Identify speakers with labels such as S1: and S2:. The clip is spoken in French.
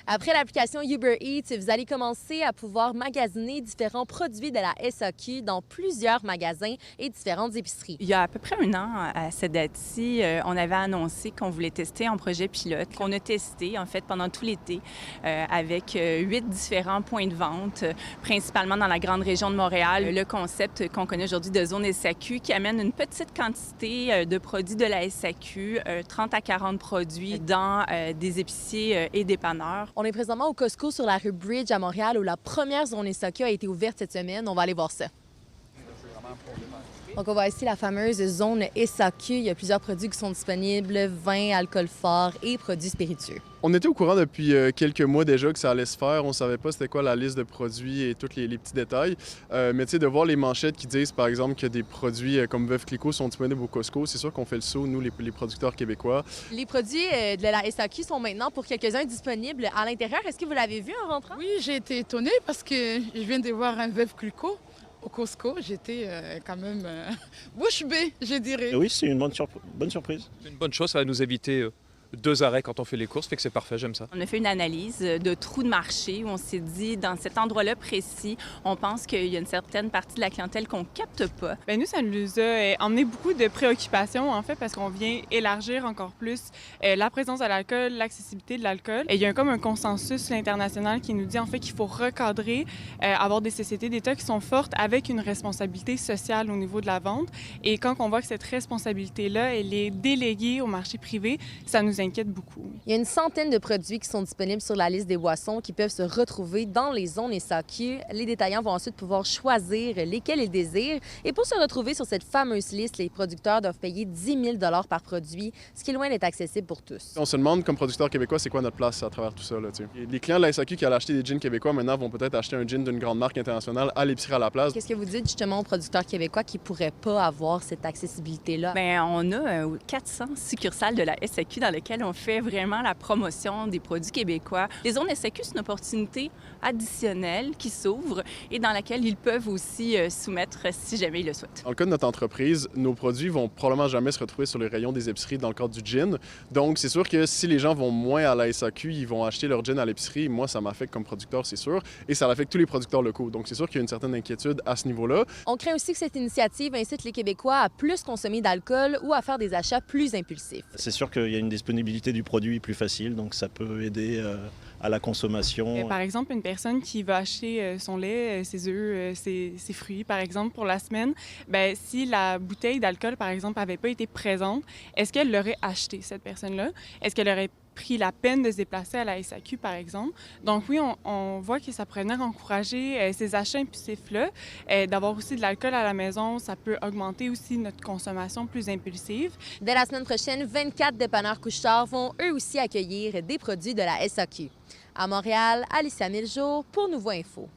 S1: Après l'application Uber Eats, vous allez commencer à pouvoir magasiner différents produits de la SAQ dans plusieurs magasins et différentes épiceries.
S2: Il y a à peu près un an, à cette date-ci, on avait annoncé qu'on voulait tester en projet pilote, qu'on a testé en fait pendant tout l'été avec 8 différents points de vente, principalement dans la grande région de Montréal. Le concept qu'on connaît aujourd'hui de zone SAQ qui amène une petite quantité de produits de la SAQ, 30 à 40 produits dans des épiciers et dépanneurs.
S1: On est présentement au Costco sur la rue Bridge à Montréal où la première zone SAQ a été ouverte cette semaine. On va aller voir ça. Donc, on voit ici la fameuse zone SAQ. Il y a plusieurs produits qui sont disponibles, vin, alcool fort et produits spiritueux.
S3: On était au courant depuis quelques mois déjà que ça allait se faire. On savait pas c'était quoi la liste de produits et tous les petits détails. Mais tu sais, de voir les manchettes qui disent, par exemple, que des produits comme Veuve Clicquot sont disponibles au Costco, c'est sûr qu'on fait le saut, nous, les producteurs québécois.
S1: Les produits de la SAQ sont maintenant pour quelques-uns disponibles à l'intérieur. Est-ce que vous l'avez vu en rentrant?
S4: Oui, j'ai été étonnée parce que je viens de voir un Veuve Clicquot au Costco. J'étais quand même bouche bée, je dirais.
S5: Oui, c'est une bonne surprise.
S6: C'est une bonne chose, ça va nous éviter 2 arrêts quand on fait les courses, fait que c'est parfait, j'aime ça.
S2: On a fait une analyse de trous de marché où on s'est dit, dans cet endroit-là précis, on pense qu'il y a une certaine partie de la clientèle qu'on capte pas.
S7: Bien, nous, ça nous a emmené beaucoup de préoccupations, en fait, parce qu'on vient élargir encore plus la présence de l'alcool, l'accessibilité de l'alcool. Et il y a comme un consensus international qui nous dit, en fait, qu'il faut recadrer, avoir des sociétés d'État qui sont fortes avec une responsabilité sociale au niveau de la vente. Et quand on voit que cette responsabilité-là, elle est déléguée au marché privé, ça nous inquiète beaucoup.
S1: Il y a une centaine de produits qui sont disponibles sur la liste des boissons qui peuvent se retrouver dans les zones SAQ. Les détaillants vont ensuite pouvoir choisir lesquels ils désirent. Et pour se retrouver sur cette fameuse liste, les producteurs doivent payer 10 000 par produit, ce qui est loin d'être accessible pour tous.
S3: On se demande, comme producteurs québécois, c'est quoi notre place à travers tout ça. Là, les clients de la SAQ qui allaient acheter des jeans québécois maintenant vont peut-être acheter un jean d'une grande marque internationale à l'épicerie à la place.
S1: Qu'est-ce que vous dites justement aux producteurs québécois qui ne pourraient pas avoir cette accessibilité-là?
S2: Bien, on a 400 succursales de la SAQ dans lesquelles on fait vraiment la promotion des produits québécois. Les zones SAQ, c'est une opportunité additionnelle qui s'ouvre et dans laquelle ils peuvent aussi soumettre si jamais ils le souhaitent.
S3: Dans le cas de notre entreprise, nos produits vont probablement jamais se retrouver sur les rayons des épiceries dans le cadre du gin. Donc, c'est sûr que si les gens vont moins à la SAQ, ils vont acheter leur gin à l'épicerie. Moi, ça m'affecte comme producteur, c'est sûr. Et ça affecte tous les producteurs locaux. Donc, c'est sûr qu'il y a une certaine inquiétude à ce niveau-là.
S1: On craint aussi que cette initiative incite les Québécois à plus consommer d'alcool ou à faire des achats plus impulsifs.
S5: C'est sûr qu'il y a une disponibilité du produit plus facile, donc ça peut aider à la consommation.
S7: Par exemple, une personne qui va acheter son lait, ses œufs, ses fruits, par exemple, pour la semaine, bien, si la bouteille d'alcool, par exemple, n'avait pas été présente, est-ce qu'elle l'aurait acheté, cette personne-là? Est-ce qu'elle aurait pris la peine de se déplacer à la SAQ, par exemple? Donc oui, on voit que ça pourrait venir encourager ces achats impulsifs-là. D'avoir aussi de l'alcool à la maison, ça peut augmenter aussi notre consommation plus impulsive.
S1: Dès la semaine prochaine, 24 dépanneurs Couche-Tard vont eux aussi accueillir des produits de la SAQ. À Montréal, Alicia Miljour pour Nouveau Info.